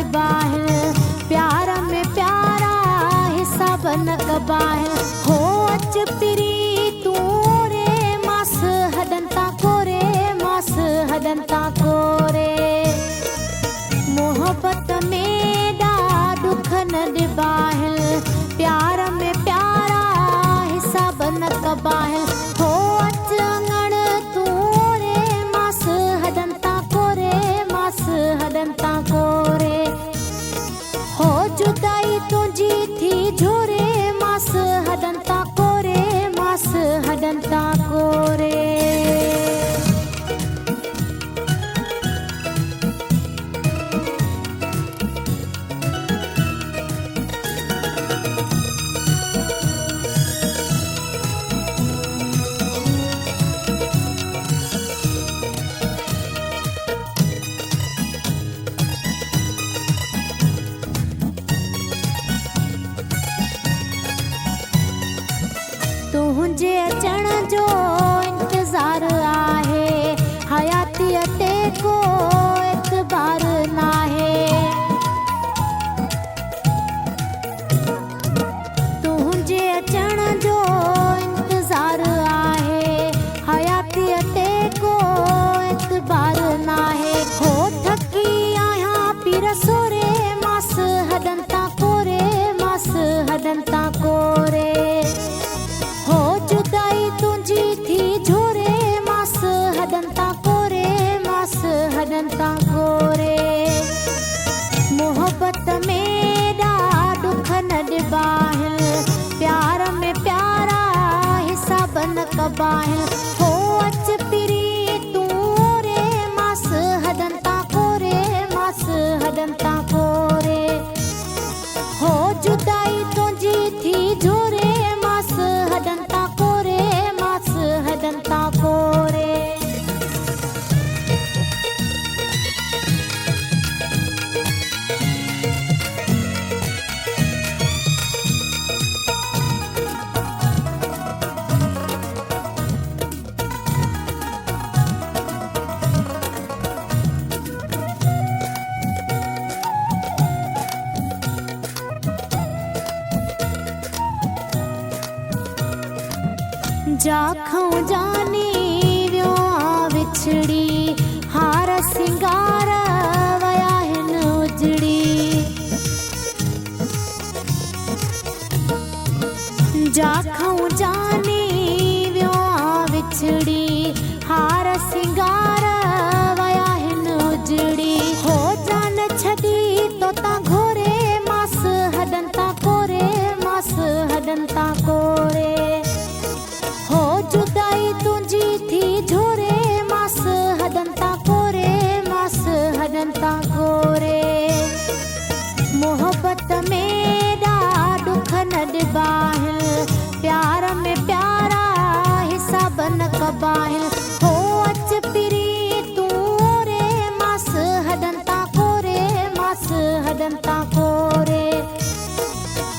डिबाहिल प्यार में प्यारा हिसाब न कबाहिल हो अच पिरी तू रे मास हदंता कोरे मास हदंता कोरे मोहब्बत में दा दुख न डिबाहिल प्यार में प्यारा हिसाब न कबाहिल हो अच अंगण तू रे मास हदंता कोरे मास हदंता कोरे हो जुदाई तुझी थी झोरे मास हदंता कोरे मास हदंता कोरे तुझे अचण जो इंतजार आहे हयाती ते को एतबार नाहे तुझे अचण जो इंतजार आहे हयाती ते को एतबार नाहे हो थकी आया पीर सोरे मास हदंता कोरे मास हदंता कोरे हो जुदाई तुझी थी झोरे मास हदंता कोरे मास हदंता कोरे मोहब्बत में दा दुख न डिबाहिल प्यार में प्यारा हिसाब न कबाहिल हो अच पिरी तू रे मास हदंता कोरे मास हदंता कोरे हो जुदाई तुझी थी झोरे मास हदंता कोरे मास हदंता कोरे जाखों जानी व्यो विछड़ी हार सिंगार वया हिन उजड़ी जाखों जानी व्यो विछड़ी हार सिंगार वया हिन उजड़ी हो जान छदी तो ता घोरे मास हदंता कोरे मास हदंता कोरे हो जुदाई तुझी थी झोरे मास हदंता कोरे मास हदंता कोरे मोहब्बत में दा दुख न डिबाहिल प्यार में प्यारा हिसाब न कबाहिल हो अच पिरी तू रे मास हदंता कोरे मास हदंता कोरे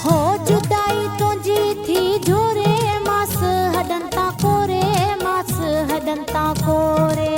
हो जुदाई तुझी थी झोरे मास हदंता कोरे मास हदंता कोरे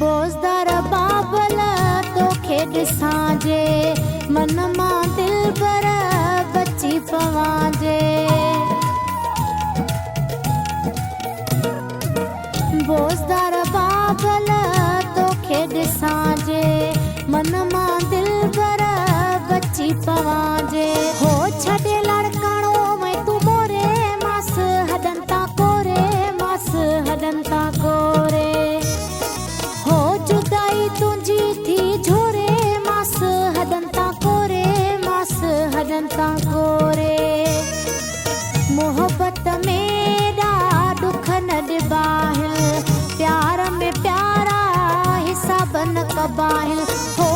बोझदार बाबल तोखे ॾिसां जे मन मां दिल पर बची पवां जे बोझदार बाबल तोखे ॾिसां जे मन मां दिल पर बची पवां जे हो छॾे लड़काणो में तू मोरे मास हदंता कोरे मास हदंता कोरे हो जुदाई तुझी थी झोरे मास हदंता कोरे मास हदंता कोरे मोहब्बत में दा दुख न डिबाहिल प्यार में प्यारा हिसाब न कबाहिल हो